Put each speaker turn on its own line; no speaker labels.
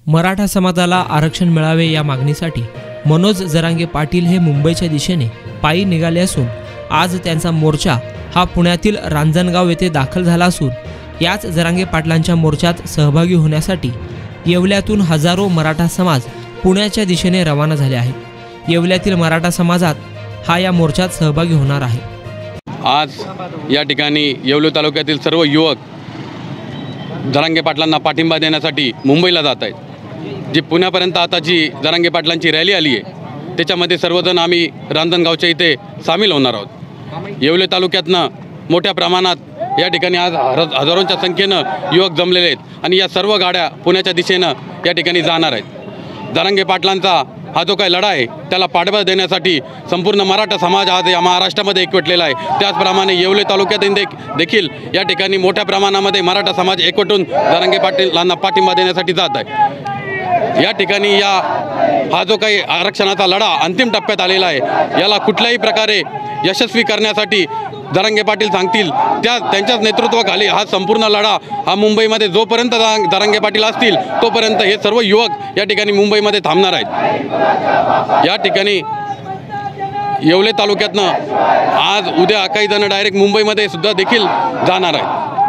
मराठा समाजाला आरक्षण मिळावे या मागणीसाठी मनोज जरांगे पाटील हे मुंबईच्या दिशेने पायी निघाले असून आज त्यांचा मोर्चा हा पुण्यातील रांजणगाव येथे दाखल झाला असून याच जरांगे पाटलांच्या मोर्चात सहभागी होण्यासाठी येवल्यातून हजारो मराठा समाज पुण्याच्या दिशेने रवाना झाले आहेत। येवल्यातील मराठा समाजात हा या मोर्चात सहभागी होणार आहे।
आज या ठिकाणी येवले तालुक्यातील सर्व युवक जरांगे पाटलांना पाठिंबा देण्यासाठी मुंबईला जात आहेत। जी पुण्यापर्यंत आता जी जरांगे पाटलांची रॅली आली आहे त्याच्यामध्ये सर्वजण आम्ही रांजणगावच्या इथे सामील होणार आहोत। येवले तालुक्यातनं मोठ्या प्रमाणात या ठिकाणी आज हजारोंच्या संख्येनं युवक जमलेले आहेत आणि या सर्व गाड्या पुण्याच्या दिशेनं या ठिकाणी जाणार आहेत। जरांगे पाटलांचा हा जो काही लढा आहे त्याला पाठबळ देण्यासाठी संपूर्ण मराठा समाज आज या महाराष्ट्रामध्ये एकवटलेला आहे। त्याचप्रमाणे येवले तालुक्यात देखील या ठिकाणी मोठ्या प्रमाणामध्ये मराठा समाज एकवटून जरांगे पाटलांना पाठिंबा देण्यासाठी जात आहे। या ठिकाणी हा जो काही आरक्षणाचा लढा अंतिम टप्प्यात आलेला आहे याला कुठल्याही प्रकारे यशस्वी करण्यासाठी जरांगे पाटील सांगतील त्यांच्याच नेतृत्वाखाली हा संपूर्ण लढा हा मुंबईमध्ये जोपर्यंत जरांगे पाटील असतील तोपर्यंत हे सर्व युवक या ठिकाणी मुंबईमध्ये थांबणार आहेत। या ठिकाणी येवले तालुक्यातनं आज उद्या काही जण डायरेक्ट मुंबईमध्ये सुद्धा देखील जाणार आहेत।